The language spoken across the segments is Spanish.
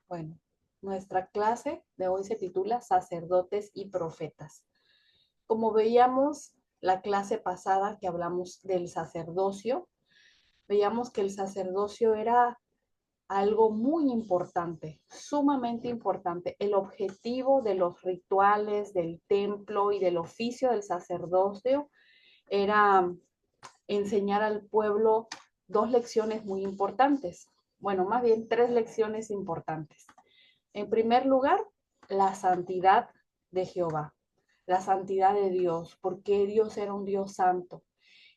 Bueno, nuestra clase de hoy se titula Sacerdotes y Profetas. Como veíamos la clase pasada que hablamos del sacerdocio, veíamos que el sacerdocio era algo muy importante, sumamente importante. El objetivo de los rituales del templo y del oficio del sacerdocio era enseñar al pueblo dos lecciones muy importantes. Bueno, más bien tres lecciones importantes. En primer lugar, la santidad de Jehová, la santidad de Dios, porque Dios era un Dios santo.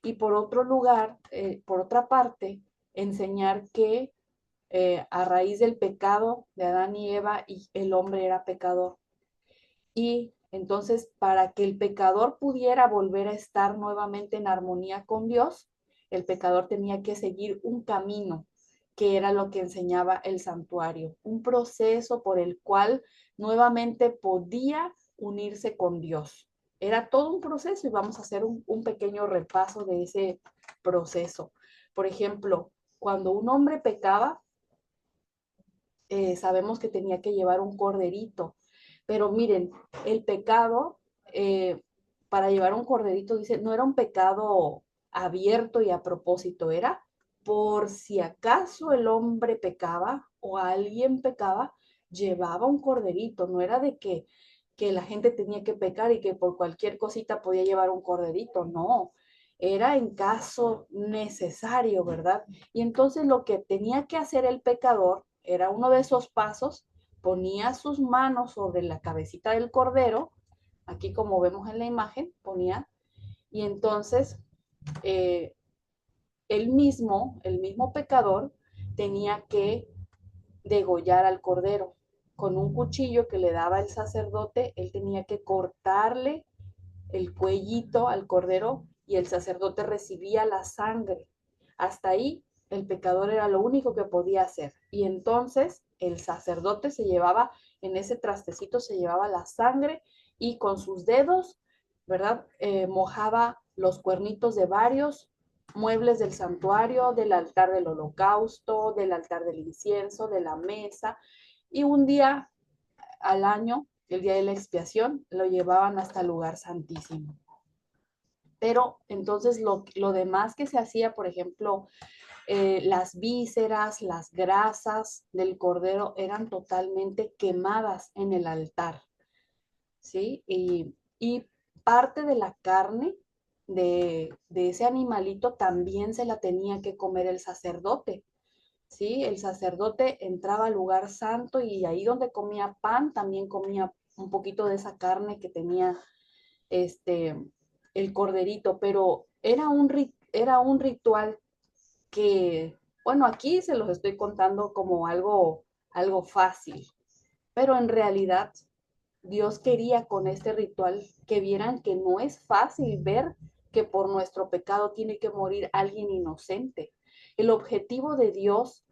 Y por otro lugar, por otra parte, enseñar que a raíz del pecado de Adán y Eva, y el hombre era pecador. Y entonces, para que el pecador pudiera volver a estar nuevamente en armonía con Dios, el pecador tenía que seguir un camino, que era lo que enseñaba el santuario, un proceso por el cual nuevamente podía unirse con Dios. Era todo un proceso y vamos a hacer un pequeño repaso de ese proceso. Por ejemplo, cuando un hombre pecaba, sabemos que tenía que llevar un corderito. Pero miren, el pecado, eh, para llevar un corderito, dice, no era un pecado abierto y a propósito, era por si acaso el hombre pecaba o alguien pecaba, llevaba un corderito, no era de que la gente tenía que pecar y que por cualquier cosita podía llevar un corderito, no, era en caso necesario, ¿verdad? Y entonces lo que tenía que hacer el pecador era uno de esos pasos, ponía sus manos sobre la cabecita del cordero, aquí como vemos en la imagen, ponía, y entonces eh, el mismo pecador tenía que degollar al cordero. Con un cuchillo que le daba el sacerdote, él tenía que cortarle el cuellito al cordero y el sacerdote recibía la sangre. Hasta ahí el pecador era lo único que podía hacer. Y entonces el sacerdote se llevaba, en ese trastecito se llevaba la sangre y con sus dedos, ¿verdad? Mojaba los cuernitos de varios muebles del santuario, del altar del holocausto, del altar del incienso, de la mesa. Y un día al año, el día de la expiación, lo llevaban hasta el lugar santísimo. Pero entonces lo demás que se hacía, por ejemplo, las vísceras, las grasas del cordero eran totalmente quemadas en el altar, ¿sí? Y parte de la carne de ese animalito también se la tenía que comer el sacerdote, ¿sí? El sacerdote entraba al lugar santo y ahí donde comía pan, también comía un poquito de esa carne que tenía este, el corderito, pero era un ritual que, bueno, aquí se los estoy contando como algo fácil, pero en realidad Dios quería con este ritual que vieran que no es fácil ver que por nuestro pecado tiene que morir alguien inocente. El objetivo de Dios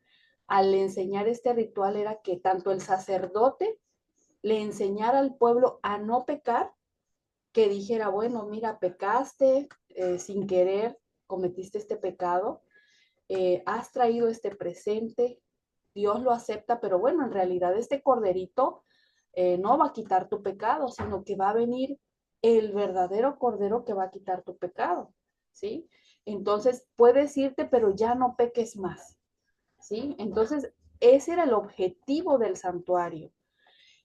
al enseñar este ritual era que tanto el sacerdote le enseñara al pueblo a no pecar, que dijera, bueno, mira, pecaste sin querer, cometiste este pecado, has traído este presente, Dios lo acepta, pero bueno, en realidad este corderito no va a quitar tu pecado, sino que va a venir el verdadero cordero que va a quitar tu pecado, ¿sí? Entonces puedes irte, pero ya no peques más, ¿sí? Entonces ese era el objetivo del santuario.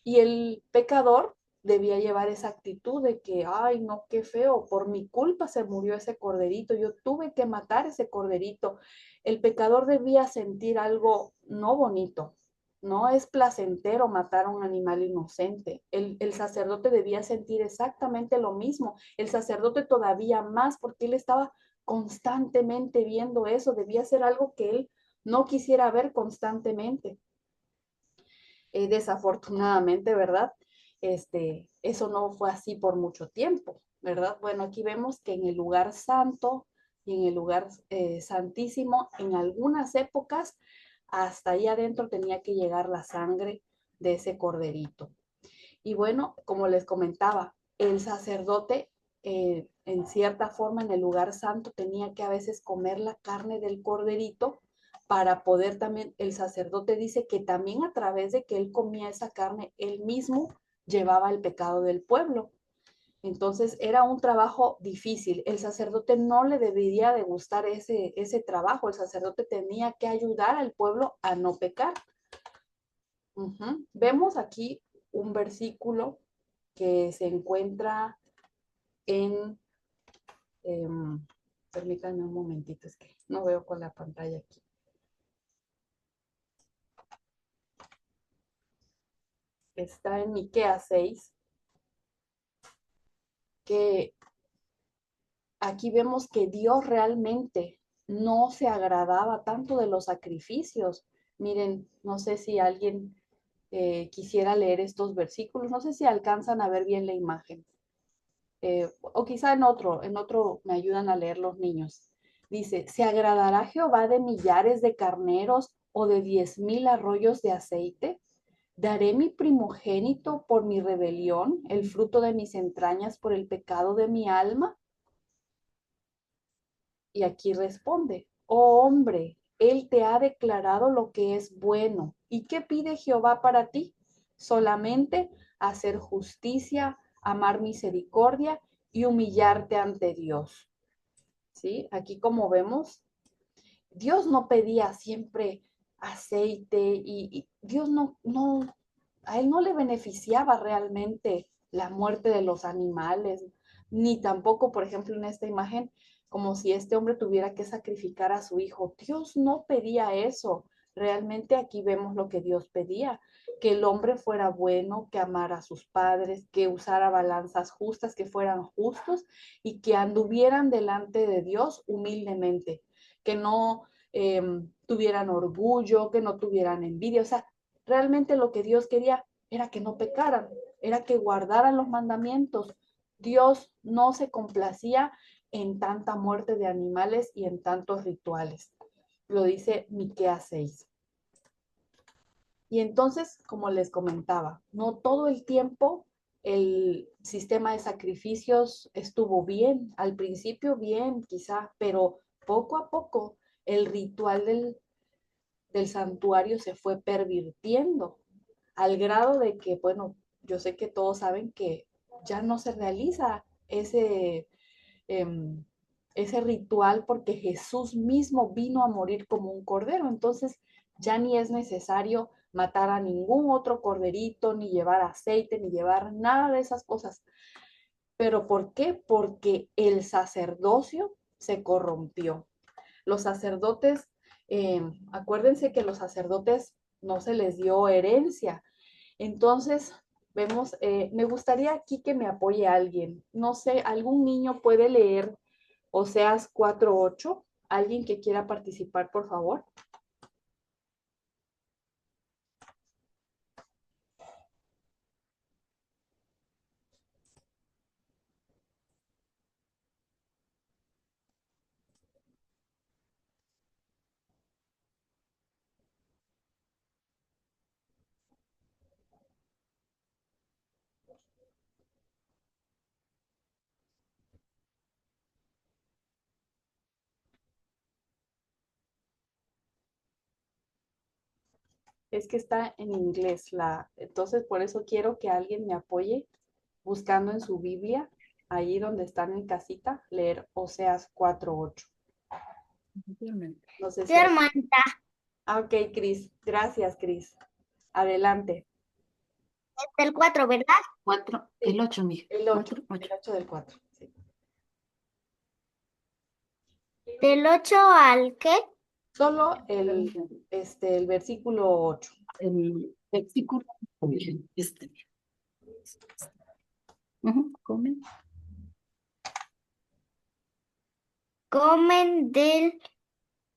Y el pecador debía llevar esa actitud de que, ay, no, qué feo, por mi culpa se murió ese corderito, yo tuve que matar ese corderito. El pecador debía sentir algo no bonito, no es placentero matar a un animal inocente. El sacerdote debía sentir exactamente lo mismo, el sacerdote todavía más, porque él estaba constantemente viendo eso, debía ser algo que él no quisiera ver constantemente. Desafortunadamente, ¿verdad? Eso no fue así por mucho tiempo, ¿verdad? Bueno, aquí vemos que en el lugar santo y en el lugar santísimo, en algunas épocas, hasta ahí adentro tenía que llegar la sangre de ese corderito. Y bueno, como les comentaba, el sacerdote, en cierta forma, en el lugar santo, tenía que a veces comer la carne del corderito para poder también, el sacerdote dice que también a través de que él comía esa carne, él mismo llevaba el pecado del pueblo. Entonces era un trabajo difícil. El sacerdote no le debería de gustar ese trabajo. El sacerdote tenía que ayudar al pueblo a no pecar. Vemos aquí un versículo que se encuentra en, permítanme un momentito, es que no veo con la pantalla aquí. Está en Miqueas 6, que aquí vemos que Dios realmente no se agradaba tanto de los sacrificios. Miren, no sé si alguien quisiera leer estos versículos, no sé si alcanzan a ver bien la imagen. O quizá en otro me ayudan a leer los niños. Dice, ¿se agradará Jehová de millares de carneros o de 10,000 arroyos de aceite? ¿Daré mi primogénito por mi rebelión, el fruto de mis entrañas por el pecado de mi alma? Y aquí responde, oh hombre, él te ha declarado lo que es bueno. ¿Y qué pide Jehová para ti? Solamente hacer justicia, amar misericordia y humillarte ante Dios. ¿Sí? Aquí como vemos, Dios no pedía siempre aceite y Dios a él no le beneficiaba realmente la muerte de los animales, ni tampoco, por ejemplo, en esta imagen, como si este hombre tuviera que sacrificar a su hijo. Dios no pedía eso. Realmente aquí vemos lo que Dios pedía, que el hombre fuera bueno, que amara a sus padres, que usara balanzas justas, que fueran justos y que anduvieran delante de Dios humildemente, que no tuvieran orgullo, que no tuvieran envidia. O sea, realmente lo que Dios quería era que no pecaran, era que guardaran los mandamientos. Dios no se complacía en tanta muerte de animales y en tantos rituales. Lo dice Miqueas 6. Y entonces, como les comentaba, no todo el tiempo el sistema de sacrificios estuvo bien, al principio bien quizá, pero poco a poco el ritual del santuario se fue pervirtiendo al grado de que, bueno, yo sé que todos saben que ya no se realiza em, ese ritual porque Jesús mismo vino a morir como un cordero. Entonces ya ni es necesario matar a ningún otro corderito, ni llevar aceite, ni llevar nada de esas cosas. ¿Pero por qué? Porque el sacerdocio se corrompió. Los sacerdotes, acuérdense que los sacerdotes no se les dio herencia. Entonces, vemos, me gustaría aquí que me apoye alguien. No sé, ¿algún niño puede leer Oseas 4:8? ¿Alguien que quiera participar, por favor? Es que está en inglés, entonces por eso quiero que alguien me apoye buscando en su Biblia, ahí donde están en casita, leer Oseas 4:8. No sé Sí, si hay... hermanita. Ah, ok, Cris. Gracias, Cris. Adelante. Es el 4, ¿verdad? Cuatro, Sí, el 8, mija. el 8, Cuatro, el ocho. 8 del 4. Sí. ¿Del 8 al qué? Solo el versículo 8. El versículo. Este. Comen. Comen del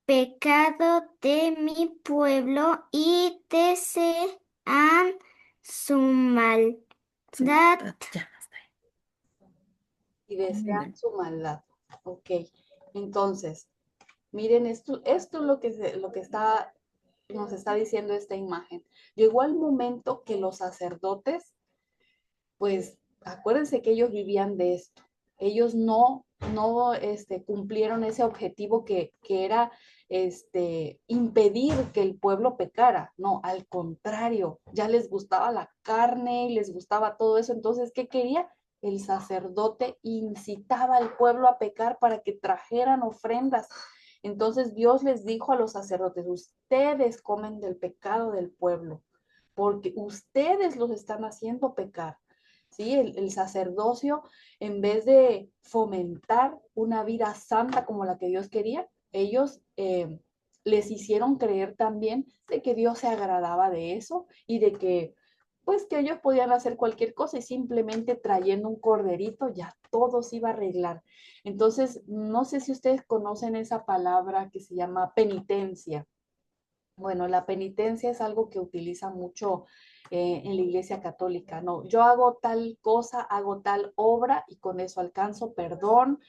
pecado de mi pueblo y desean su maldad. Ya, hasta ahí. Y desean su maldad. Ok, entonces, miren, esto es lo que nos está diciendo esta imagen. Llegó el momento que los sacerdotes, pues, acuérdense que ellos vivían de esto. Ellos no cumplieron ese objetivo que era impedir que el pueblo pecara. No, al contrario, ya les gustaba la carne y les gustaba todo eso. Entonces, ¿qué quería? El sacerdote incitaba al pueblo a pecar para que trajeran ofrendas. Entonces Dios les dijo a los sacerdotes, ustedes comen del pecado del pueblo, porque ustedes los están haciendo pecar. ¿Sí? El sacerdocio, en vez de fomentar una vida santa como la que Dios quería, ellos les hicieron creer también de que Dios se agradaba de eso y de que pues que ellos podían hacer cualquier cosa y simplemente trayendo un corderito ya todo se iba a arreglar. Entonces, no sé si ustedes conocen esa palabra que se llama penitencia. Bueno, la penitencia es algo que utiliza mucho en la Iglesia Católica, ¿no? Yo hago tal cosa, hago tal obra y con eso alcanzo perdón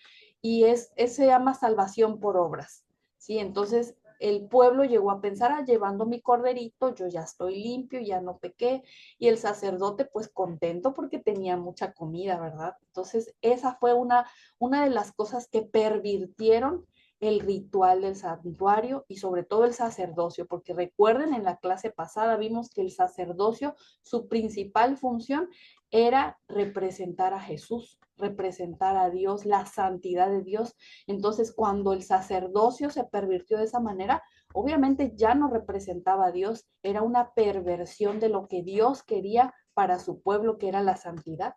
y se llama salvación por obras, ¿sí? Entonces el pueblo llegó a pensar, llevando mi corderito, yo ya estoy limpio, ya no pequé y el sacerdote pues contento porque tenía mucha comida, ¿verdad? Entonces esa fue una de las cosas que pervirtieron el ritual del santuario y sobre todo el sacerdocio, porque recuerden en la clase pasada vimos que el sacerdocio, su principal función era representar a Jesús, representar a Dios, la santidad de Dios. Entonces, cuando el sacerdocio se pervirtió de esa manera, obviamente ya no representaba a Dios, era una perversión de lo que Dios quería para su pueblo, que era la santidad.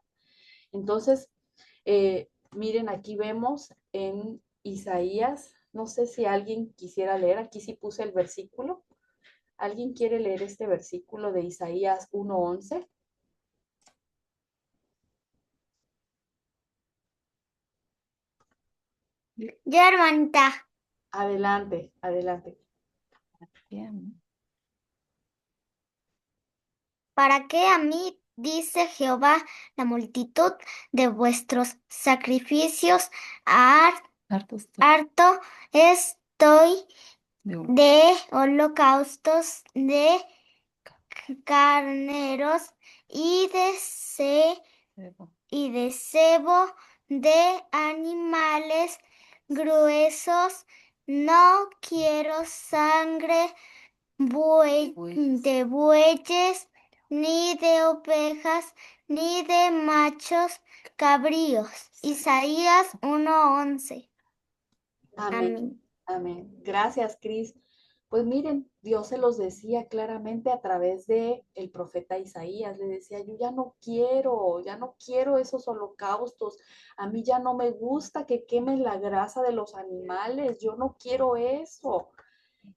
Entonces, miren, aquí vemos en Isaías, no sé si alguien quisiera leer, aquí sí puse el versículo. ¿Alguien quiere leer este versículo de Isaías 1:11? Yo, hermanita. Adelante, adelante. Bien. ¿Para qué a mí, dice Jehová, la multitud de vuestros sacrificios? Hartos Harto estoy de un de holocaustos, de carneros y cebo. y de cebo de animales gruesos. No quiero sangre Bueyes. de bueyes, ni de ovejas, ni de machos cabríos. Isaías 1:11. Amén, Amén. amén. Gracias, Cris. Pues miren, Dios se los decía claramente a través de el profeta Isaías. Le decía, yo ya no quiero esos holocaustos. A mí ya no me gusta que quemen la grasa de los animales. Yo no quiero eso.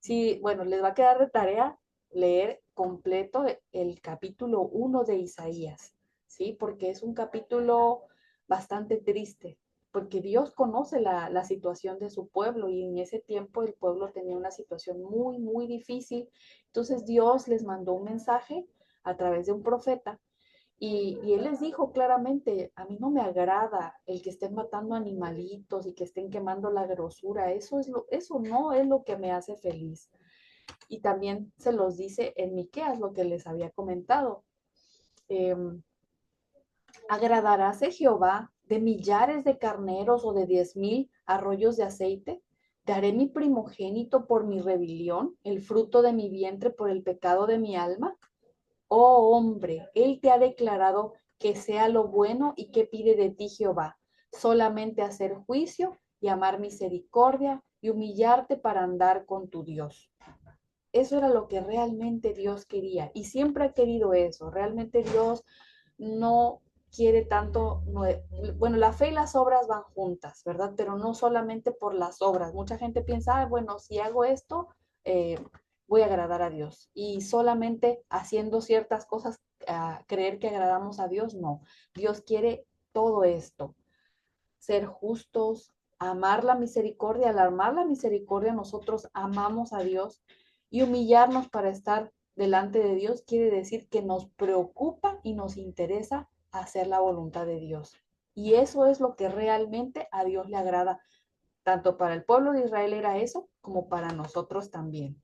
Sí, bueno, les va a quedar de tarea leer completo el capítulo 1 de Isaías, ¿sí? Porque es un capítulo bastante triste, porque Dios conoce la situación de su pueblo y en ese tiempo el pueblo tenía una situación muy, muy difícil. Entonces Dios les mandó un mensaje a través de un profeta y él les dijo claramente, a mí no me agrada el que estén matando animalitos y que estén quemando la grosura, eso no es lo que me hace feliz. Y también se los dice en Miqueas, lo que les había comentado. Eh, ¿Agradaráse Jehová de millares de carneros o de 10,000 arroyos de aceite? ¿Daré mi primogénito por mi rebelión, el fruto de mi vientre por el pecado de mi alma? Oh hombre, él te ha declarado que sea lo bueno y que pide de ti Jehová, solamente hacer juicio y amar misericordia y humillarte para andar con tu Dios. Eso era lo que realmente Dios quería y siempre ha querido eso. Realmente Dios no quiere tanto, bueno, la fe y las obras van juntas, ¿verdad? Pero no solamente por las obras. Mucha gente piensa, bueno, si hago esto, eh, voy a agradar a Dios. Y solamente haciendo ciertas cosas, creer que agradamos a Dios, no. Dios quiere todo esto, ser justos, amar la misericordia. Al amar la misericordia, nosotros amamos a Dios y humillarnos para estar delante de Dios quiere decir que nos preocupa y nos interesa hacer la voluntad de Dios. Y eso es lo que realmente a Dios le agrada. Tanto para el pueblo de Israel era eso, como para nosotros también.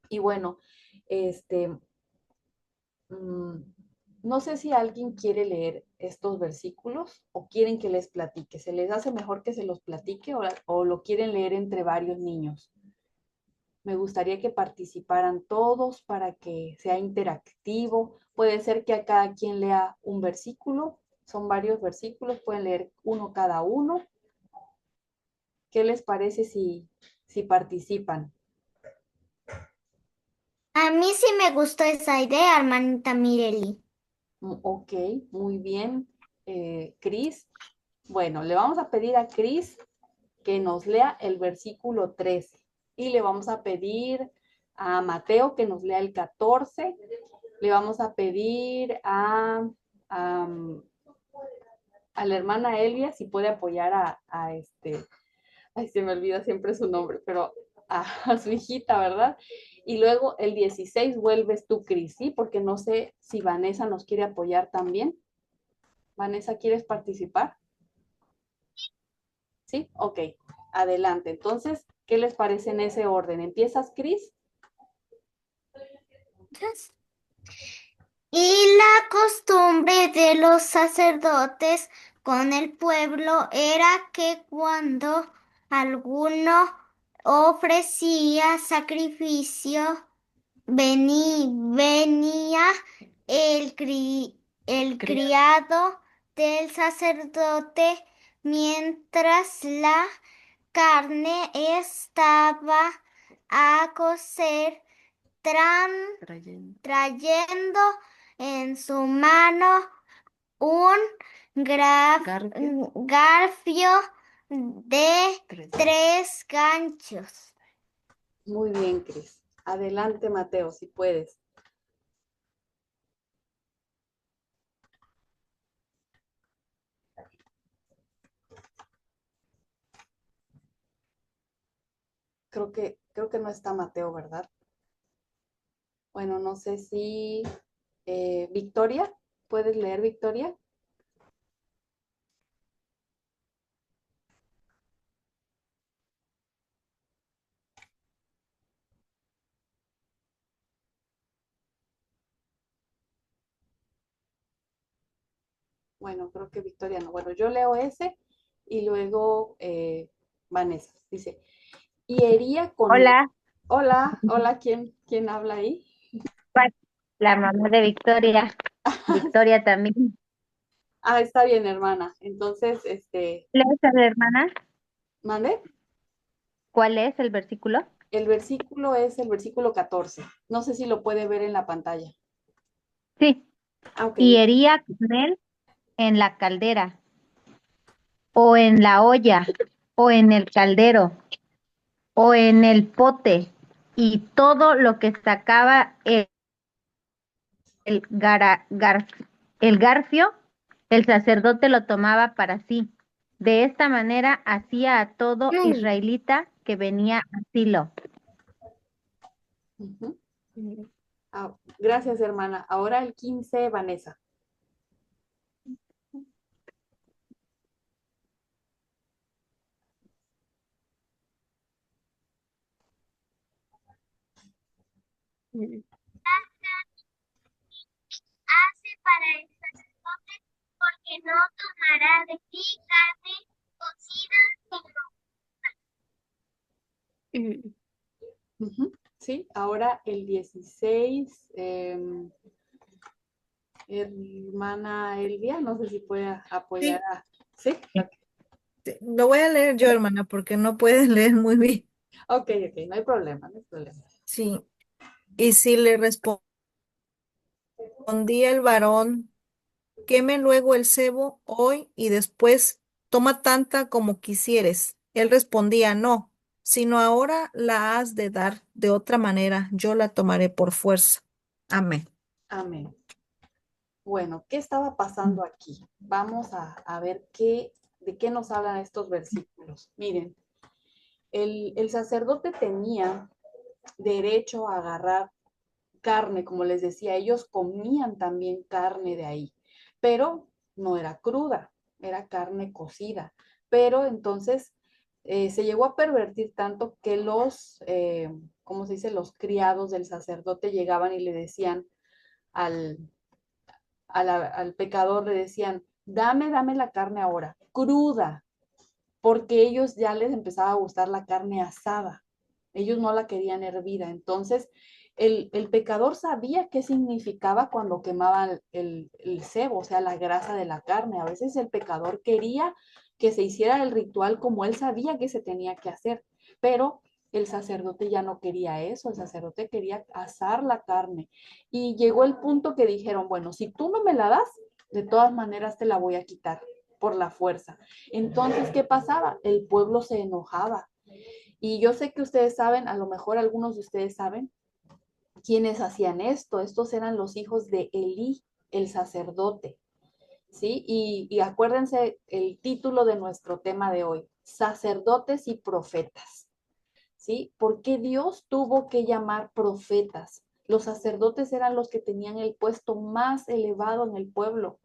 Y bueno, este, No sé si alguien quiere leer estos versículos o quieren que les platique. ¿Se les hace mejor que se los platique o lo quieren leer entre varios niños? Me gustaría que participaran todos para que sea interactivo. Puede ser que a cada quien lea un versículo. Son varios versículos, pueden leer uno cada uno. ¿Qué les parece si participan? A mí sí me gustó esa idea, hermanita Mireli. Ok, muy bien. Cris. Bueno, le vamos a pedir a Cris que nos lea el versículo 13 y le vamos a pedir a Mateo que nos lea el 14. Le vamos a pedir a, a la hermana Elvia si puede apoyar ay, se me olvida siempre su nombre, pero a su hijita, ¿verdad? Y luego el 16 vuelves tú, Cris, ¿sí? Porque no sé si Vanessa nos quiere apoyar también. Vanessa, ¿quieres participar? ¿Sí? Ok, adelante. Entonces, ¿qué les parece en ese orden? ¿Empiezas, Cris? Y la costumbre de los sacerdotes con el pueblo era que cuando alguno ofrecía sacrificio, venía el criado del sacerdote mientras la carne estaba a cocer, trayendo en su mano un garfio de tres ganchos. Muy bien, Cris. Adelante, Mateo, si puedes. Creo que no está Mateo, ¿verdad? Bueno, no sé si Victoria, ¿puedes leer Victoria? Bueno, creo que Victoria no. Bueno, yo leo ese y luego Vanessa dice, y hería con... Hola, Hola, hola, ¿quién habla ahí? la mamá de Victoria. Victoria también. Ah, está bien, hermana. Entonces, ¿Lees a la hermana? ¿mande? ¿Cuál es el versículo? El versículo es el versículo 14. No sé si lo puede ver en la pantalla. Sí. Ah, ok. Y hería con él en la caldera, o en la olla, o en el caldero, o en el pote, y todo lo que sacaba el, el garfio, el sacerdote lo tomaba para sí. De esta manera hacía a todo israelita que venía a Silo. Ujú. Gracias, hermana. Ahora el 15, Vanessa. Hace para el sacerdote porque no tomará de ti carne cocida. Ujú. Sí, ahora el 16, hermana Elvia, no sé si puede apoyar Sí, a... ¿Sí? sí, lo voy a leer yo, hermana, porque no puedes leer muy bien. Ok, ok, no hay problema, no hay problema. Sí. Y si le respondía el varón, queme luego el cebo hoy y después toma tanta como quisieres. Él respondía, no, sino ahora la has de dar de otra manera, yo la tomaré por fuerza. Amén. Amén. Bueno, ¿qué estaba pasando aquí? Vamos a ver de qué nos hablan estos versículos. Miren, el sacerdote tenía derecho a agarrar carne, como les decía, ellos comían también carne de ahí, pero no era cruda, era carne cocida. Pero entonces se llegó a pervertir tanto que ¿cómo se dice? Los criados del sacerdote llegaban y le decían al, al pecador le decían, dame la carne ahora, cruda, porque ellos ya les empezaba a gustar la carne asada. Ellos no la querían hervida. Entonces, el pecador sabía qué significaba cuando quemaban el cebo, o sea, la grasa de la carne. A veces el pecador quería que se hiciera el ritual como él sabía que se tenía que hacer, pero el sacerdote ya no quería eso, el sacerdote quería asar la carne. Y llegó el punto que dijeron, bueno, si tú no me la das, de todas maneras te la voy a quitar por la fuerza. Entonces, ¿qué pasaba? El pueblo se enojaba. Y yo sé que ustedes saben, a lo mejor algunos de ustedes saben, quiénes hacían esto. Estos eran los hijos de Elí, el sacerdote, ¿sí? Y acuérdense el título de nuestro tema de hoy, sacerdotes y profetas, ¿sí? ¿Por qué Dios tuvo que llamar profetas? Los sacerdotes eran los que tenían el puesto más elevado en el pueblo,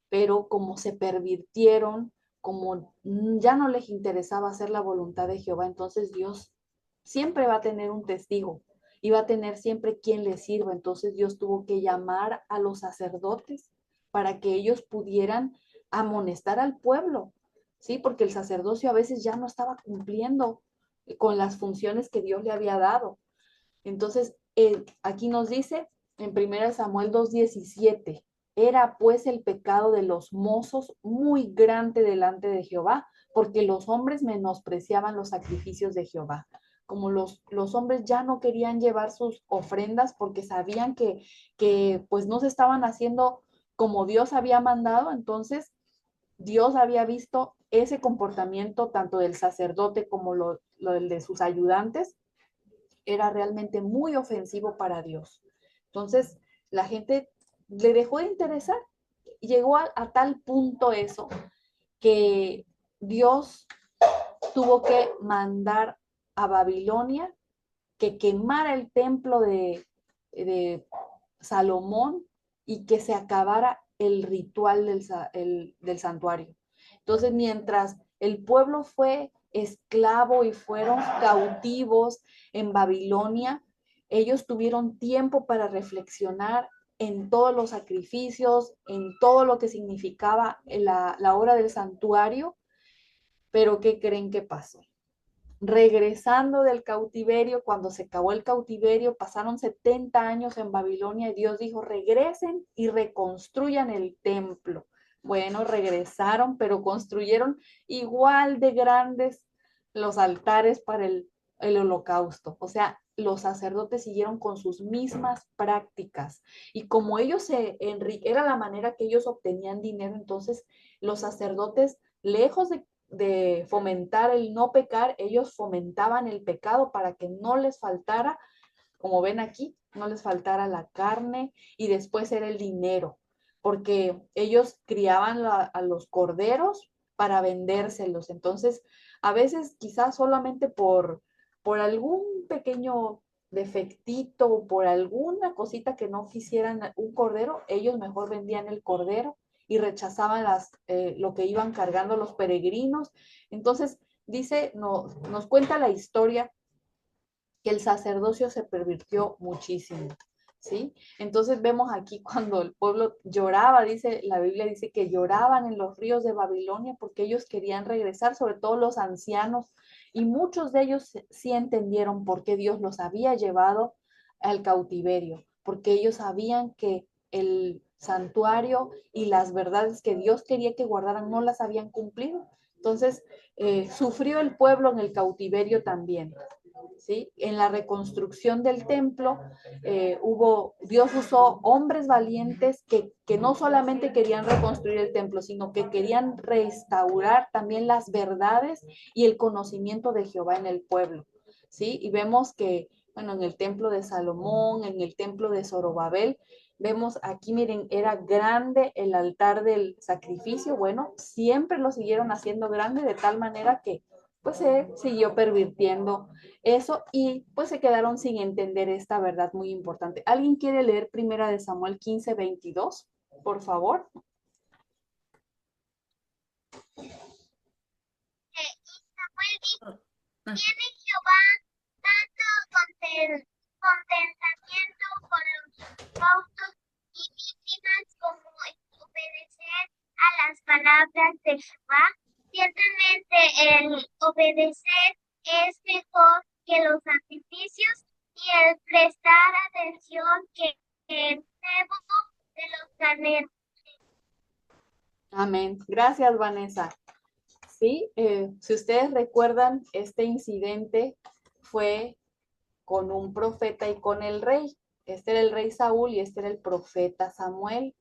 pero como se pervirtieron, como ya no les interesaba hacer la voluntad de Jehová, entonces Dios siempre va a tener un testigo y va a tener siempre quien le sirva. Entonces Dios tuvo que llamar a los sacerdotes para que ellos pudieran amonestar al pueblo, ¿sí? Porque el sacerdocio a veces ya no estaba cumpliendo con las funciones que Dios le había dado. Entonces, aquí nos dice en 1 Samuel 2:17, era pues el pecado de los mozos muy grande delante de Jehová, porque los hombres menospreciaban los sacrificios de Jehová. Como los hombres ya no querían llevar sus ofrendas porque sabían que pues no se estaban haciendo como Dios había mandado, entonces Dios había visto ese comportamiento tanto del sacerdote como lo del de sus ayudantes, era realmente muy ofensivo para Dios. Entonces, la gente le dejó de interesar. Llegó a tal punto eso que Dios tuvo que mandar a Babilonia que quemara el templo de Salomón y que se acabara el ritual del santuario. Entonces, mientras el pueblo fue esclavo y fueron cautivos en Babilonia, ellos tuvieron tiempo para reflexionar en todos los sacrificios, en todo lo que significaba la hora del santuario, pero ¿qué creen que pasó? Regresando del cautiverio, cuando se acabó el cautiverio, pasaron 70 años en Babilonia y Dios dijo, regresen y reconstruyan el templo. Bueno, regresaron, pero construyeron igual de grandes los altares para el holocausto. O sea, los sacerdotes siguieron con sus mismas prácticas. Y como ellos era la manera que ellos obtenían dinero, entonces los sacerdotes, lejos de fomentar el no pecar, ellos fomentaban el pecado para que no les faltara, como ven aquí, no les faltara la carne y después era el dinero, porque ellos criaban a los corderos para vendérselos. Entonces, a veces quizás solamente por algún pequeño defectito o por alguna cosita que no quisieran un cordero, ellos mejor vendían el cordero y rechazaban lo que iban cargando los peregrinos. Entonces, dice, nos cuenta la historia que el sacerdocio se pervirtió muchísimo, ¿sí? Entonces vemos aquí cuando el pueblo lloraba, dice, la Biblia dice que lloraban en los ríos de Babilonia porque ellos querían regresar, sobre todo los ancianos, y muchos de ellos sí entendieron por qué Dios los había llevado al cautiverio, porque ellos sabían que el santuario y las verdades que Dios quería que guardaran no las habían cumplido. Entonces, sufrió el pueblo en el cautiverio también. ¿Sí? En la reconstrucción del templo, Dios usó hombres valientes que no solamente querían reconstruir el templo, sino que querían restaurar también las verdades y el conocimiento de Jehová en el pueblo, ¿sí? Y vemos que, bueno, en el templo de Salomón, en el templo de Zorobabel, vemos aquí, miren, era grande el altar del sacrificio, bueno, siempre lo siguieron haciendo grande de tal manera que pues se siguió pervirtiendo eso y pues se quedaron sin entender esta verdad muy importante. ¿Alguien quiere leer 1 Samuel 15:22? Por favor. Samuel dijo, tiene Jehová tanto contentamiento con los holocaustos y víctimas como Jehová. Ciertamente el obedecer es mejor que los sacrificios y el prestar atención que el cebo de los carneros. Amén. Gracias, Vanessa. Sí, si ustedes recuerdan, este incidente fue con un profeta y con el rey. Este era el rey Saúl y este era el profeta Samuel.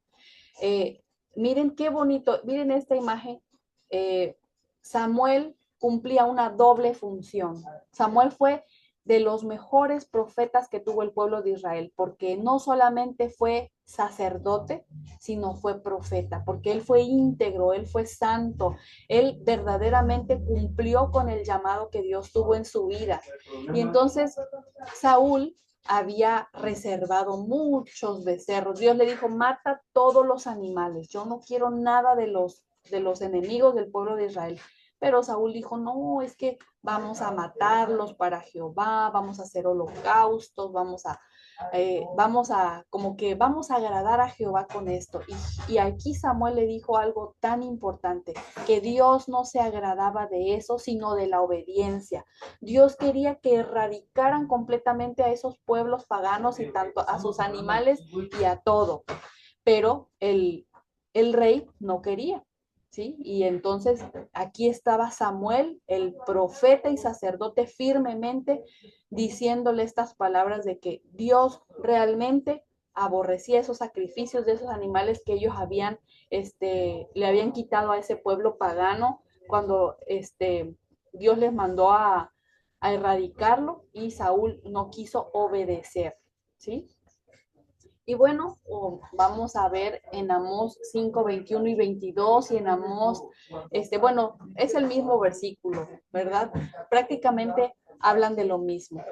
Eh, Miren qué bonito, miren esta imagen. Samuel cumplía una doble función. Samuel fue de los mejores profetas que tuvo el pueblo de Israel, porque no solamente fue sacerdote, sino fue profeta, porque él fue íntegro, él fue santo, él verdaderamente cumplió con el llamado que Dios tuvo en su vida. Y entonces Saúl había reservado muchos becerros. Dios le dijo, mata todos los animales, yo no quiero nada de los enemigos del pueblo de Israel. Pero Saúl dijo, no, es que vamos a matarlos para Jehová, vamos a hacer holocaustos, como que vamos a agradar a Jehová con esto. Y aquí Samuel le dijo algo tan importante, que Dios no se agradaba de eso, sino de la obediencia. Dios quería que erradicaran completamente a esos pueblos paganos y tanto a sus animales y a todo. Pero el rey no quería. ¿Sí? Y entonces aquí estaba Samuel, el profeta y sacerdote, firmemente diciéndole estas palabras de que Dios realmente aborrecía esos sacrificios de esos animales que ellos le habían quitado a ese pueblo pagano cuando Dios les mandó a erradicarlo y Saúl no quiso obedecer, ¿sí? Y bueno, vamos a ver en Amós 5, 21 y 22 y en Amós, bueno, es el mismo versículo, ¿verdad? Prácticamente hablan de lo mismo.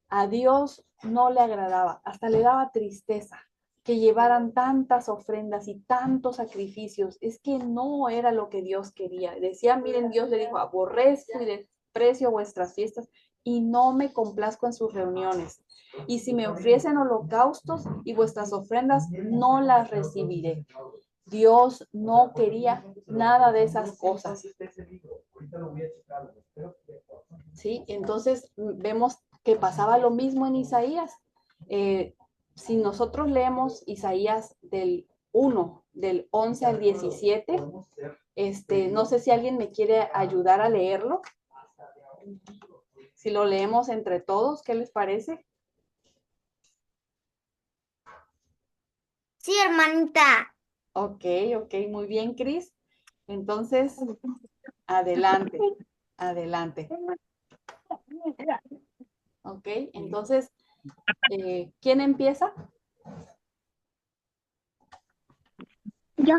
A Dios no le agradaba, hasta le daba tristeza que llevaran tantas ofrendas y tantos sacrificios. Es que no era lo que Dios quería. Decía, miren, Dios le dijo, aborrezco y desprecio vuestras fiestas y no me complazco en sus reuniones. Y si me ofrecen holocaustos y vuestras ofrendas, no las recibiré. Dios no quería nada de esas cosas. ¿Sí? Entonces vemos que pasaba lo mismo en Isaías. Si nosotros leemos Isaías del 1, del 11 al 17, no sé si alguien me quiere ayudar a leerlo. Si lo leemos entre todos, ¿qué les parece? Sí, hermanita. Ok, muy bien, Cris. Entonces, adelante, adelante. Ok, entonces, ¿quién empieza? Yo.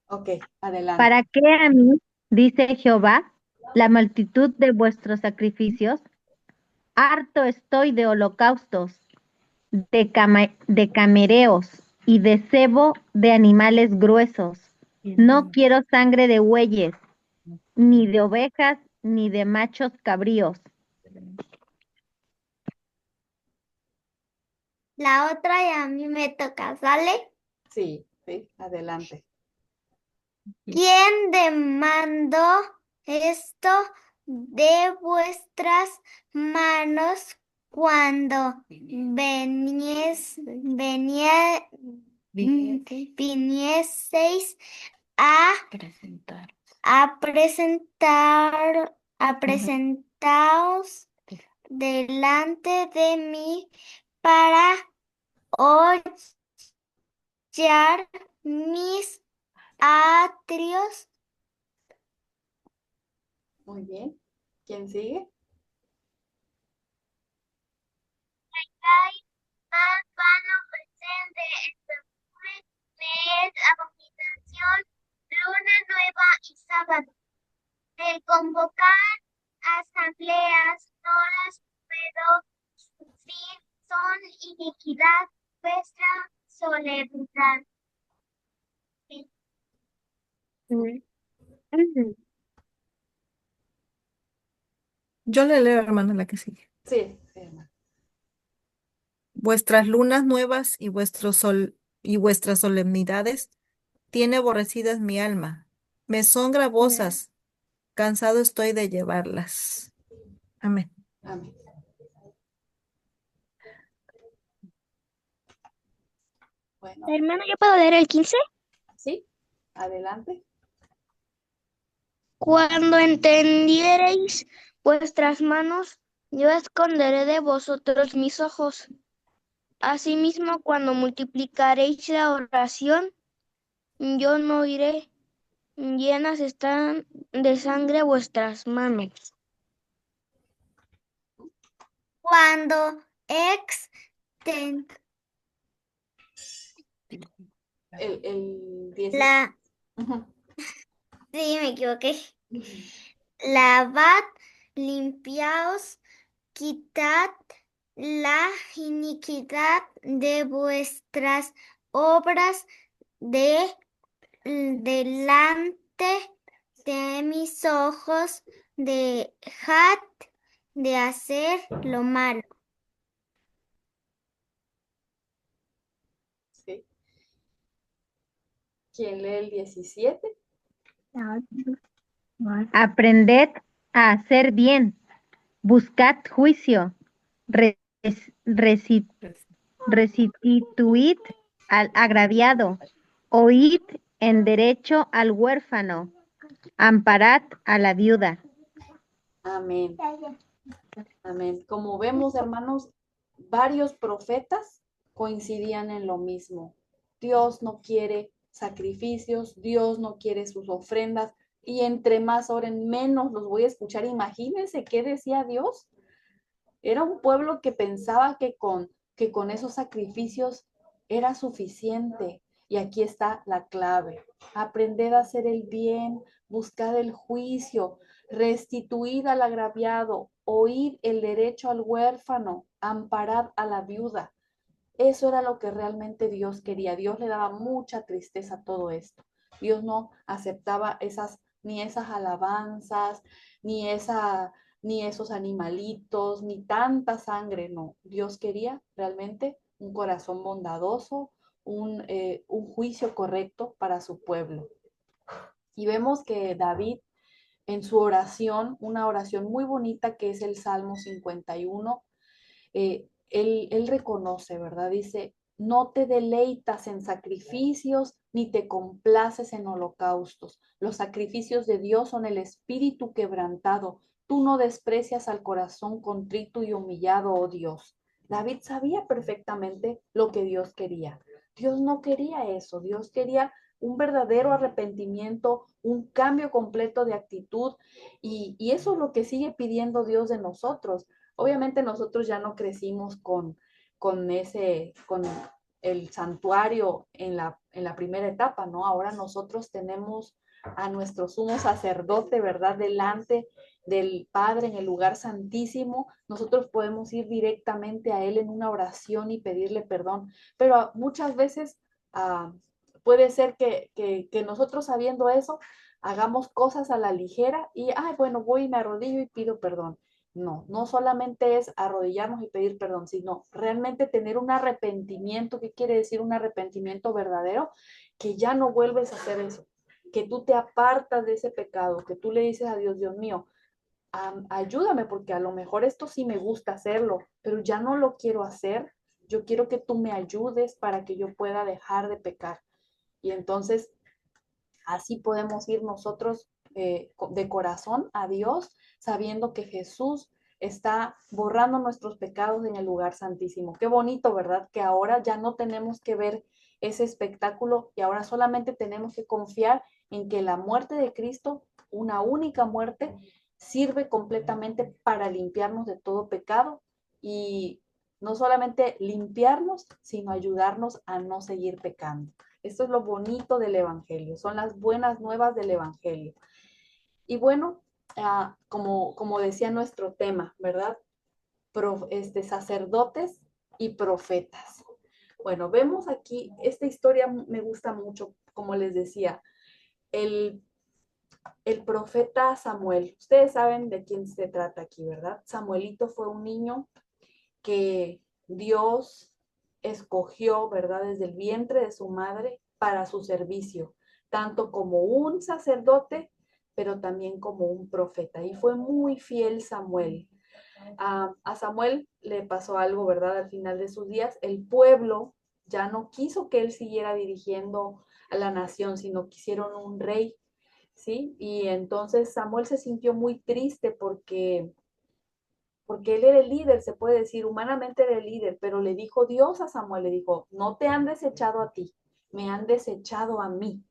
Ok, adelante. ¿Para qué a mí, dice Jehová, la multitud de vuestros sacrificios? Harto estoy de holocaustos, de camereos y de cebo de animales gruesos. No quiero sangre de bueyes, ni de ovejas, ni de machos cabríos. La otra y a mí me toca, ¿sale? Sí, adelante. ¿Quién demandó esto de vuestras manos cuando vinieseis a presentaos delante de mí para hollar mis atrios? Muy bien. ¿Quién sigue? Más vano presente el perfume me es abominación, luna nueva y sábado. El convocar asambleas no las puedo sufrir, son iniquidad vuestra solemnidad. Yo le leo, hermana, la que sigue. Sí, hermano. Vuestras lunas nuevas y vuestras solemnidades tiene aborrecidas mi alma. Me son gravosas, cansado estoy de llevarlas. Amén. Amén. Bueno, Hermano, ¿yo puedo leer el 15? sí, adelante. Cuando entendiereis vuestras manos, yo esconderé de vosotros mis ojos. Asimismo, cuando multiplicaréis la oración, yo no iré. Llenas están de sangre vuestras manos. Cuando exten El 10. la, Ujú. sí, me equivoqué. Lavad, limpiaos, quitad la iniquidad de vuestras obras delante de mis ojos, dejad de hacer lo malo. Sí. ¿Quién lee el 17? Aprended a hacer bien, buscad juicio, res- resi- restituid al agraviado, oíd en derecho al huérfano, amparad a la viuda. Amén. Amén. Como vemos, hermanos, varios profetas coincidían en lo mismo. Dios no quiere sacrificios, Dios no quiere sus ofrendas, y entre más oren, menos los voy a escuchar. Imagínense qué decía Dios. Era un pueblo que pensaba que con esos sacrificios era suficiente. Y aquí está la clave. Aprended a hacer el bien, buscad el juicio, restituid al agraviado, oíd el derecho al huérfano, amparad a la viuda. Eso era lo que realmente Dios quería. Dios le daba mucha tristeza a todo esto. Dios no aceptaba ni esas alabanzas, ni esa, ni esos animalitos, ni tanta sangre, no. Dios quería realmente un corazón bondadoso, un juicio correcto para su pueblo. Y vemos que David en su oración, una oración muy bonita que es el Salmo 51, él reconoce, ¿verdad? Dice, no te deleitas en sacrificios ni te complaces en holocaustos. Los sacrificios de Dios son el espíritu quebrantado. Tú no desprecias al corazón contrito y humillado, oh Dios. David sabía perfectamente lo que Dios quería. Dios no quería eso. Dios quería un verdadero arrepentimiento, un cambio completo de actitud. Y eso es lo que sigue pidiendo Dios de nosotros. Obviamente nosotros ya no crecimos con el santuario en la primera etapa, ¿no? Ahora nosotros tenemos a nuestro sumo sacerdote, ¿verdad? Delante del Padre en el lugar santísimo. Nosotros podemos ir directamente a Él en una oración y pedirle perdón, pero muchas veces puede ser que nosotros sabiendo eso, hagamos cosas a la ligera y, ay, bueno, voy y me arrodillo y pido perdón. No, no solamente es arrodillarnos y pedir perdón, sino realmente tener un arrepentimiento. ¿Qué quiere decir un arrepentimiento verdadero? Que ya no vuelves a hacer eso, que tú te apartas de ese pecado, que tú le dices a Dios, Dios mío, ayúdame porque a lo mejor esto sí me gusta hacerlo, pero ya no lo quiero hacer. Yo quiero que tú me ayudes para que yo pueda dejar de pecar. Y entonces así podemos ir nosotros de corazón a Dios, sabiendo que Jesús está borrando nuestros pecados en el lugar santísimo. Qué bonito, ¿verdad? Que ahora ya no tenemos que ver ese espectáculo y ahora solamente tenemos que confiar en que la muerte de Cristo, una única muerte, sirve completamente para limpiarnos de todo pecado y no solamente limpiarnos, sino ayudarnos a no seguir pecando. Esto es lo bonito del Evangelio, son las buenas nuevas del Evangelio. Y bueno, como decía nuestro tema, ¿verdad? Sacerdotes y profetas. Bueno, vemos aquí, esta historia me gusta mucho, como les decía, el, el profeta Samuel. Ustedes saben de quién se trata aquí, ¿verdad? Samuelito fue un niño que Dios escogió, ¿verdad? Desde el vientre de su madre para su servicio, tanto como un sacerdote, pero también como un profeta. Y fue muy fiel Samuel. A Samuel le pasó algo, ¿verdad? Al final de sus días, el pueblo ya no quiso que él siguiera dirigiendo a la nación, sino quisieron un rey, ¿sí? Y entonces Samuel se sintió muy triste porque él era el líder, se puede decir, humanamente era el líder, pero le dijo Dios a Samuel, le dijo, no te han desechado a ti, me han desechado a mí.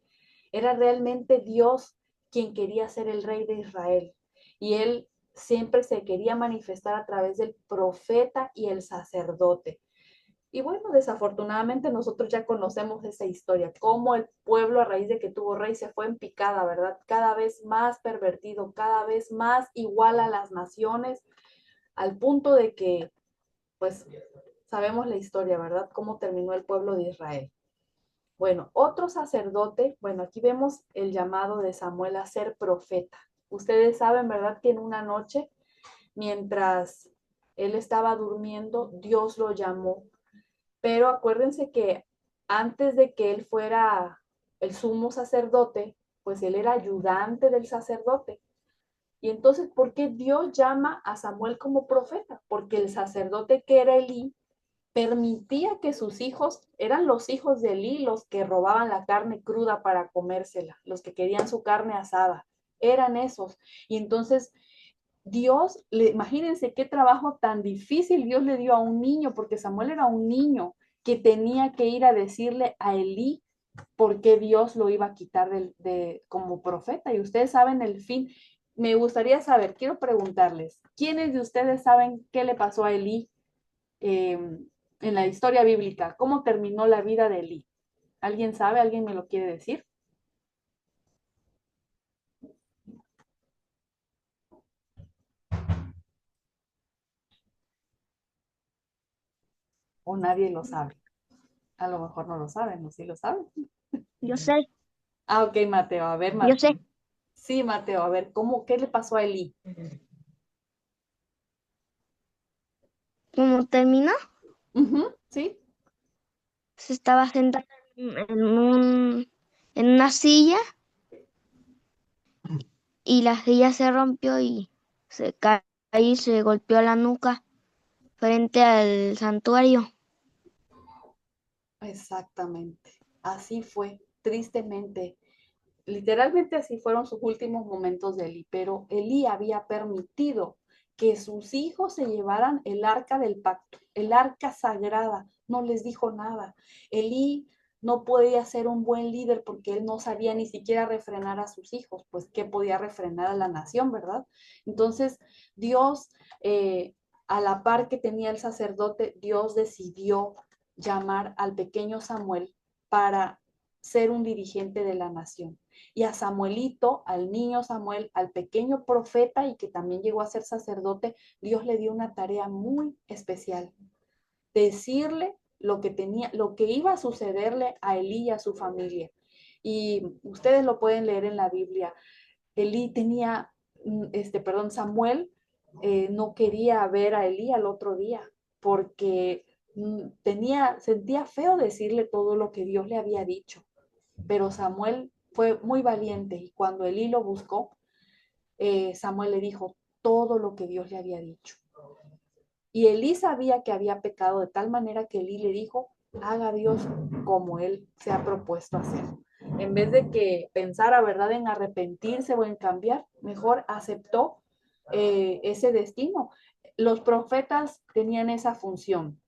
Era realmente Dios quien quería ser el rey de Israel. Y él siempre se quería manifestar a través del profeta y el sacerdote. Y bueno, desafortunadamente nosotros ya conocemos esa historia, cómo el pueblo a raíz de que tuvo rey se fue en picada, ¿verdad? Cada vez más pervertido, cada vez más igual a las naciones, al punto de que, pues, sabemos la historia, ¿verdad? Cómo terminó el pueblo de Israel. Bueno, otro sacerdote, bueno, aquí vemos el llamado de Samuel a ser profeta. Ustedes saben, ¿verdad? Que en una noche, mientras él estaba durmiendo, Dios lo llamó. Pero acuérdense que antes de que él fuera el sumo sacerdote, pues él era ayudante del sacerdote. Y entonces, ¿por qué Dios llama a Samuel como profeta? Porque el sacerdote que era Elí permitía que sus hijos, eran los hijos de Elí los que robaban la carne cruda para comérsela, los que querían su carne asada, eran esos. Y entonces Dios, imagínense qué trabajo tan difícil Dios le dio a un niño, porque Samuel era un niño que tenía que ir a decirle a Elí por qué Dios lo iba a quitar como profeta. Y ustedes saben el fin. Me gustaría saber, quiero preguntarles, ¿quiénes de ustedes saben qué le pasó a Elí en la historia bíblica? ¿Cómo terminó la vida de Elí? ¿Alguien sabe? ¿Alguien me lo quiere decir? ¿O nadie lo sabe? A lo mejor no lo saben, ¿o sí lo saben? Yo sé, Ah, ok, Mateo. A ver, yo Mateo. sé. Sí, Mateo, a ver, ¿qué le pasó a Elí? ¿Cómo terminó? Ujú, sí. Se estaba sentado en una silla y la silla se rompió y se cayó y se golpeó la nuca frente al santuario. Exactamente. Así fue, tristemente. Literalmente así fueron sus últimos momentos de Elí, pero Elí había permitido que sus hijos se llevaran el arca del pacto, el arca sagrada, no les dijo nada. Elí no podía ser un buen líder porque él no sabía ni siquiera refrenar a sus hijos, pues qué podía refrenar a la nación, ¿verdad? Entonces Dios, a la par que tenía el sacerdote, Dios decidió llamar al pequeño Samuel para ser un dirigente de la nación. Y a Samuelito, al niño Samuel, al pequeño profeta y que también llegó a ser sacerdote, Dios le dio una tarea muy especial, decirle lo que tenía, lo que iba a sucederle a Elí y a su familia. Y ustedes lo pueden leer en la Biblia. Elí tenía, Samuel no quería ver a Elí al otro día porque sentía feo decirle todo lo que Dios le había dicho. Pero Samuel fue muy valiente y cuando Elí lo buscó, Samuel le dijo todo lo que Dios le había dicho. Y Elí sabía que había pecado de tal manera que Elí le dijo, haga Dios como él se ha propuesto hacer. En vez de que pensara, ¿verdad?, en arrepentirse o en cambiar, mejor aceptó ese destino. Los profetas tenían esa función,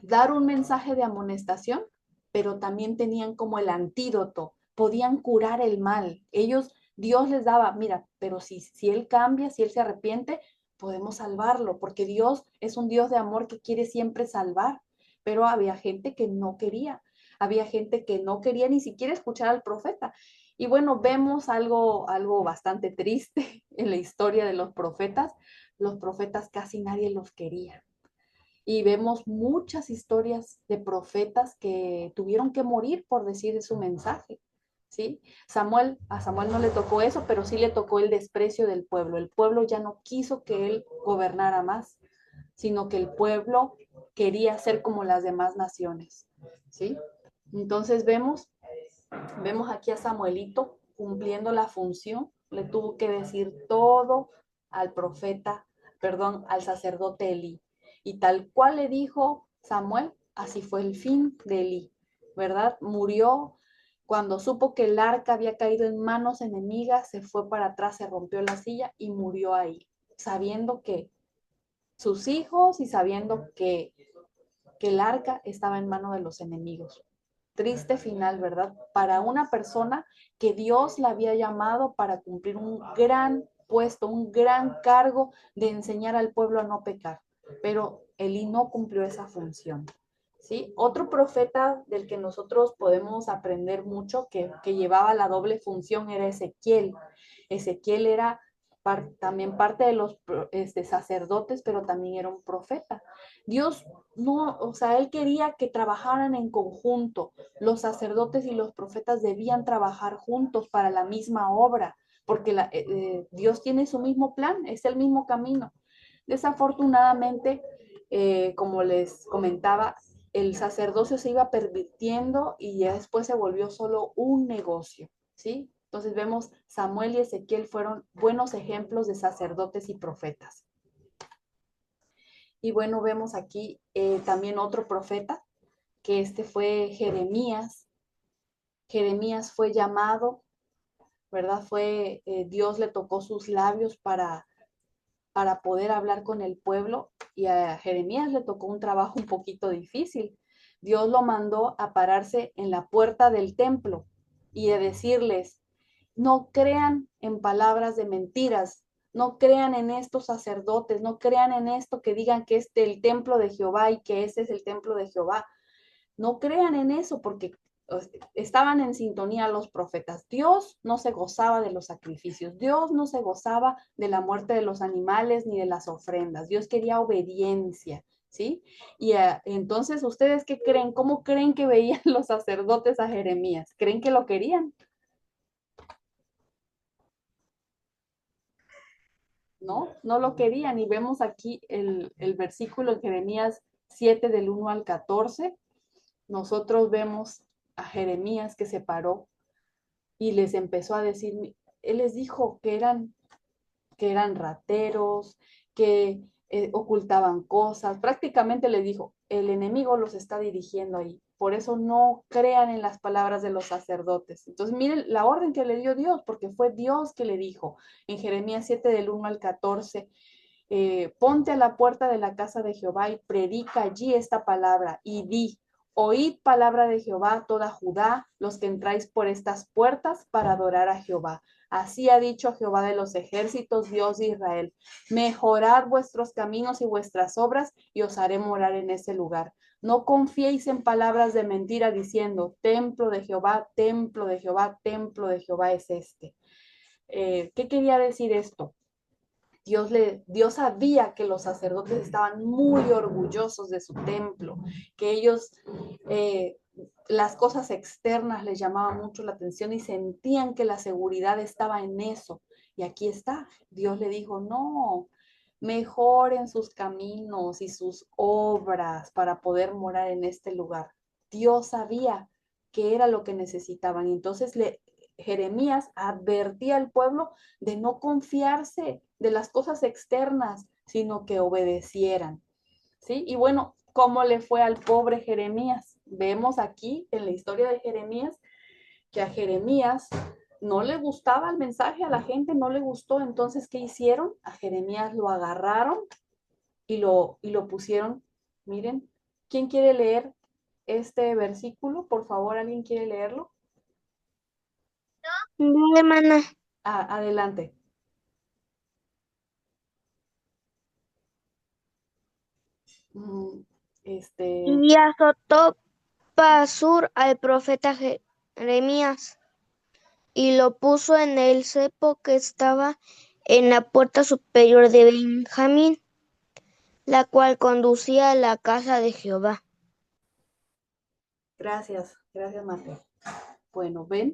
dar un mensaje de amonestación, pero también tenían como el antídoto, podían curar el mal. Ellos, Dios les daba, mira, pero si él cambia, si él se arrepiente, podemos salvarlo, porque Dios es un Dios de amor que quiere siempre salvar, pero había gente que no quería, había gente que no quería ni siquiera escuchar al profeta. Y bueno, vemos algo bastante triste en la historia de los profetas casi nadie los quería y vemos muchas historias de profetas que tuvieron que morir por decir su mensaje, ¿sí? A Samuel no le tocó eso, pero sí le tocó el desprecio del pueblo. El pueblo ya no quiso que él gobernara más, sino que el pueblo quería ser como las demás naciones, ¿sí? Entonces vemos Vemos aquí a Samuelito cumpliendo la función, le tuvo que decir todo al profeta, perdón, al sacerdote Elí. Y tal cual le dijo Samuel, así fue el fin de Elí, ¿verdad? Murió cuando supo que el arca había caído en manos enemigas, se fue para atrás, se rompió la silla y murió ahí, sabiendo que sus hijos y sabiendo que el arca estaba en manos de los enemigos. Triste final, ¿verdad? Para una persona que Dios la había llamado para cumplir un gran puesto, un gran cargo de enseñar al pueblo a no pecar. Pero Elí no cumplió esa función. ¿Sí? Otro profeta del que nosotros podemos aprender mucho, que llevaba la doble función, era Ezequiel. Ezequiel era también parte de los sacerdotes, pero también era un profeta. Dios no, o sea, él quería que trabajaran en conjunto. Los sacerdotes y los profetas debían trabajar juntos para la misma obra, porque Dios tiene su mismo plan, es el mismo camino. Desafortunadamente, como les comentaba, el sacerdocio se iba pervirtiendo y ya después se volvió solo un negocio, ¿sí? Entonces vemos Samuel y Ezequiel fueron buenos ejemplos de sacerdotes y profetas. Y bueno, vemos aquí también otro profeta, que este fue Jeremías. Jeremías fue llamado, ¿verdad? Dios le tocó sus labios para poder hablar con el pueblo y a Jeremías le tocó un trabajo un poquito difícil. Dios lo mandó a pararse en la puerta del templo y a decirles, no crean en palabras de mentiras, no crean en estos sacerdotes, no crean en esto que digan que es el templo de Jehová y que ese es el templo de Jehová. No crean en eso porque estaban en sintonía los profetas. Dios no se gozaba de los sacrificios. Dios no se gozaba de la muerte de los animales ni de las ofrendas. Dios quería obediencia, ¿sí? Y entonces, ¿ustedes qué creen? ¿Cómo creen que veían los sacerdotes a Jeremías? ¿Creen que lo querían? No, no lo querían. Y vemos aquí el versículo en Jeremías 7 del 1 al 14. Nosotros vemos a Jeremías que se paró y les empezó a decir, él les dijo que eran rateros, que ocultaban cosas, prácticamente les dijo, el enemigo los está dirigiendo ahí, por eso no crean en las palabras de los sacerdotes. Entonces miren la orden que le dio Dios, porque fue Dios que le dijo en Jeremías 7 del 1 al 14, ponte a la puerta de la casa de Jehová y predica allí esta palabra y di, oíd palabra de Jehová toda Judá, los que entráis por estas puertas para adorar a Jehová. Así ha dicho Jehová de los ejércitos, Dios de Israel. Mejorad vuestros caminos y vuestras obras y os haré morar en ese lugar. No confiéis en palabras de mentira diciendo, templo de Jehová, templo de Jehová, templo de Jehová es este. ¿Qué quería decir esto? Dios sabía que los sacerdotes estaban muy orgullosos de su templo, que ellos, las cosas externas les llamaban mucho la atención y sentían que la seguridad estaba en eso. Y aquí está, Dios le dijo, no, mejoren sus caminos y sus obras para poder morar en este lugar. Dios sabía que era lo que necesitaban. Entonces Jeremías advertía al pueblo de no confiarse de las cosas externas, sino que obedecieran. ¿Sí? Y bueno, ¿cómo le fue al pobre Jeremías? Vemos aquí en la historia de Jeremías que a Jeremías no le gustaba el mensaje, a la gente no le gustó. Entonces, ¿qué hicieron? A Jeremías lo agarraron y lo pusieron. Miren, ¿quién quiere leer este versículo? Por favor, ¿alguien quiere leerlo? Dile, hermana. Adelante. Este, Y azotó Pasur al profeta Jeremías y lo puso en el cepo que estaba en la puerta superior de Benjamín, la cual conducía a la casa de Jehová. gracias, Mateo. Bueno, ven,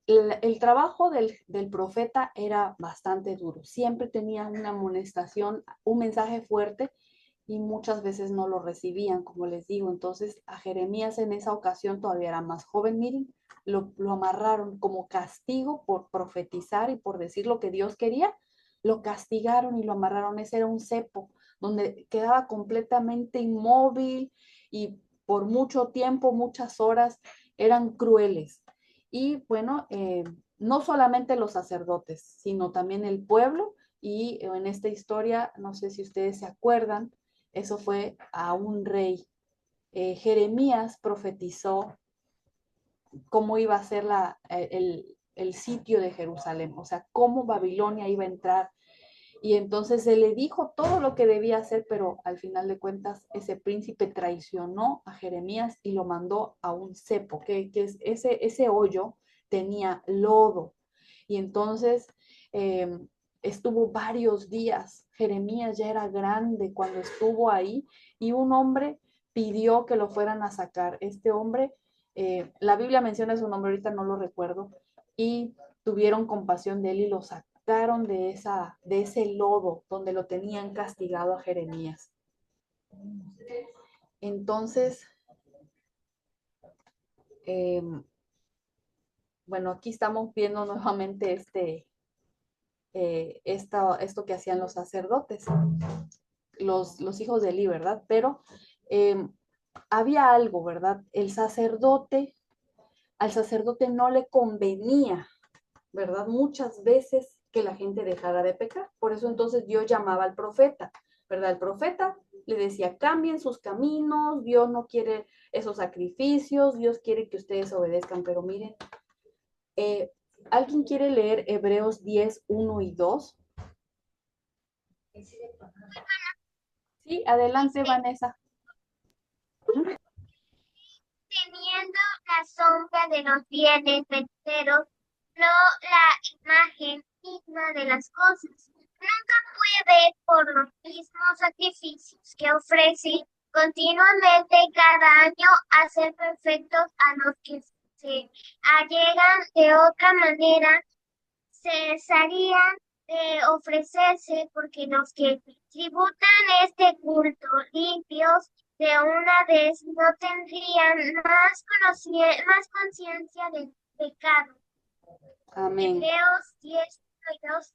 el trabajo del profeta era bastante duro. Siempre tenía una amonestación, un mensaje fuerte y muchas veces no lo recibían, como les digo. Entonces a Jeremías en esa ocasión todavía era más joven, miren, lo amarraron como castigo por profetizar y por decir lo que Dios quería, lo castigaron y lo amarraron. Ese era un cepo donde quedaba completamente inmóvil y por mucho tiempo, muchas horas, eran crueles. Y bueno, no solamente los sacerdotes, sino también el pueblo. Y en esta historia, no sé si ustedes se acuerdan, eso fue a un rey. Jeremías profetizó cómo iba a ser el sitio de Jerusalén, o sea, cómo Babilonia iba a entrar. Y entonces se le dijo todo lo que debía hacer, pero al final de cuentas ese príncipe traicionó a Jeremías y lo mandó a un cepo, que es ese hoyo tenía lodo. Y entonces eh, estuvo varios días. Jeremías ya era grande cuando estuvo ahí y un hombre pidió que lo fueran a sacar. Este hombre, la Biblia menciona su nombre, ahorita no lo recuerdo, y tuvieron compasión de él y lo sacaron de ese lodo donde lo tenían castigado a Jeremías. Entonces, eh, bueno, aquí estamos viendo nuevamente esto que hacían los sacerdotes, los hijos de Eli, ¿verdad? Pero eh, había algo, ¿verdad? Al sacerdote no le convenía, ¿verdad? Muchas veces que la gente dejara de pecar. Por eso entonces Dios llamaba al profeta, ¿verdad? El profeta le decía, cambien sus caminos, Dios no quiere esos sacrificios, Dios quiere que ustedes obedezcan, pero miren, eh, ¿alguien quiere leer Hebreos 10:1 y 2? Sí, adelante, Dice, Vanessa. teniendo la sombra de los bienes venideros, no la imagen misma de las cosas. Nunca puede ver por los mismos sacrificios que ofrece continuamente cada año a ser perfectos a los que se allegan de otra manera, cesarían de ofrecerse porque los que tributan este culto limpios de una vez no tendrían más conciencia del pecado. Amén. Hebreos 10:2.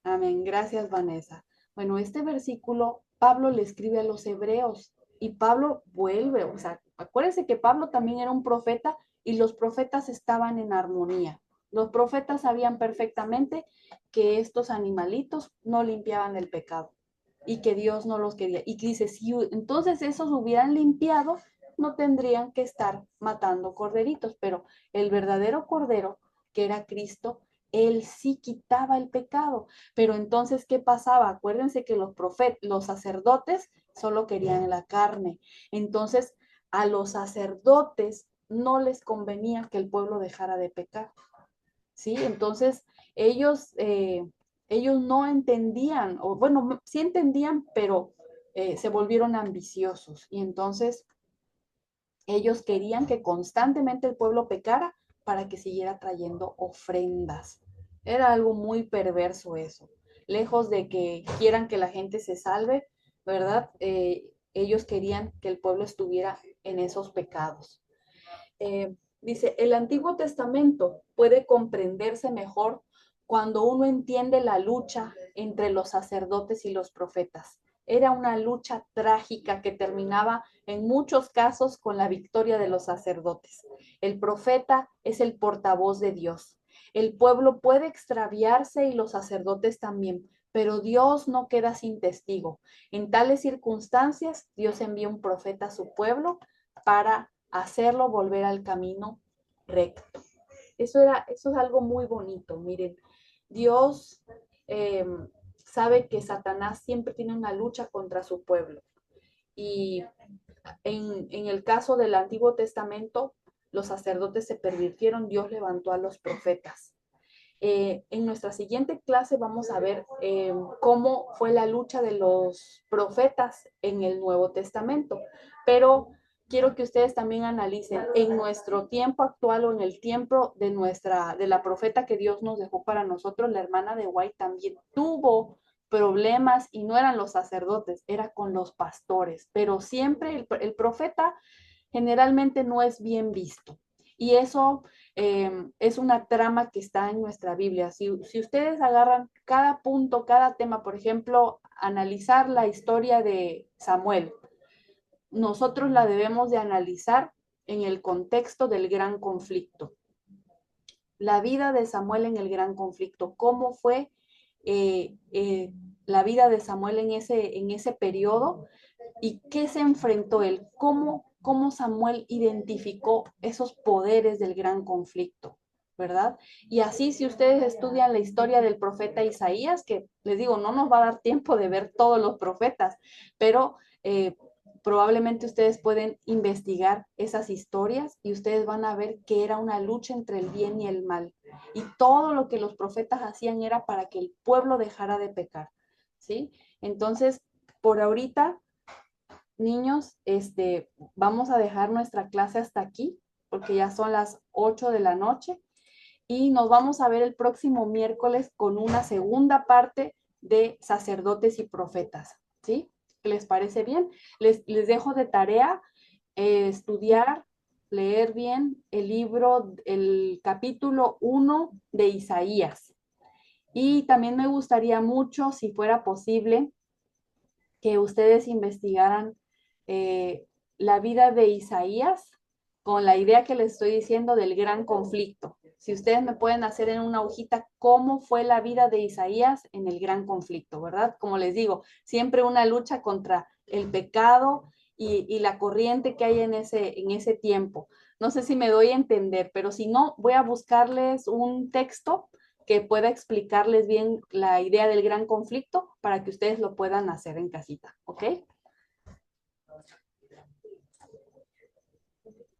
Amén. Gracias, Vanessa. Bueno, este versículo Pablo le escribe a los hebreos y Pablo vuelve, o sea, acuérdense que Pablo también era un profeta y los profetas estaban en armonía. Los profetas sabían perfectamente que estos animalitos no limpiaban el pecado y que Dios no los quería. Y dice, si entonces esos hubieran limpiado, no tendrían que estar matando corderitos, pero el verdadero cordero, que era Cristo, él sí quitaba el pecado. Pero entonces, ¿qué pasaba? Acuérdense que los sacerdotes solo querían la carne. Entonces, a los sacerdotes no les convenía que el pueblo dejara de pecar. ¿Sí? Entonces, ellos, ellos no entendían, o bueno, sí entendían, pero se volvieron ambiciosos. Y entonces, ellos querían que constantemente el pueblo pecara para que siguiera trayendo ofrendas. Era algo muy perverso eso. Lejos de que quieran que la gente se salve, ¿verdad? Ellos querían que el pueblo estuviera en esos pecados. Dice, el Antiguo Testamento puede comprenderse mejor cuando uno entiende la lucha entre los sacerdotes y los profetas. Era una lucha trágica que terminaba en muchos casos con la victoria de los sacerdotes. El profeta es el portavoz de Dios. El pueblo puede extraviarse y los sacerdotes también, pero Dios no queda sin testigo. En tales circunstancias, Dios envía un profeta a su pueblo para hacerlo volver al camino recto. Eso es algo muy bonito. Miren, Dios eh, sabe que Satanás siempre tiene una lucha contra su pueblo. Y en el caso del Antiguo Testamento, los sacerdotes se pervirtieron, Dios levantó a los profetas. En nuestra siguiente clase vamos a ver cómo fue la lucha de los profetas en el Nuevo Testamento, pero quiero que ustedes también analicen en nuestro tiempo actual o en el tiempo de la profeta que Dios nos dejó para nosotros, la hermana de White también tuvo problemas y no eran los sacerdotes, era con los pastores, pero siempre el profeta generalmente no es bien visto. Y eso es una trama que está en nuestra Biblia. Si ustedes agarran cada punto, cada tema, por ejemplo, analizar la historia de Samuel, nosotros la debemos de analizar en el contexto del gran conflicto. La vida de Samuel en el gran conflicto, cómo fue la vida de Samuel en ese periodo y qué se enfrentó él, cómo Samuel identificó esos poderes del gran conflicto, ¿verdad? Y así si ustedes estudian la historia del profeta Isaías, que les digo, no nos va a dar tiempo de ver todos los profetas, pero probablemente ustedes pueden investigar esas historias y ustedes van a ver que era una lucha entre el bien y el mal. Y todo lo que los profetas hacían era para que el pueblo dejara de pecar, ¿sí? Entonces, por ahorita, niños, vamos a dejar nuestra clase hasta aquí, porque ya son las 8 de la noche y nos vamos a ver el próximo miércoles con una segunda parte de sacerdotes y profetas, ¿sí? ¿Les parece bien? Les dejo de tarea estudiar, leer bien el libro, el capítulo 1 de Isaías. Y también me gustaría mucho, si fuera posible, que ustedes investigaran la vida de Isaías con la idea que les estoy diciendo del gran conflicto. Si ustedes me pueden hacer en una hojita cómo fue la vida de Isaías en el gran conflicto, ¿verdad? Como les digo, siempre una lucha contra el pecado y la corriente que hay en ese tiempo. No sé si me doy a entender, pero si no, voy a buscarles un texto que pueda explicarles bien la idea del gran conflicto para que ustedes lo puedan hacer en casita, ¿ok?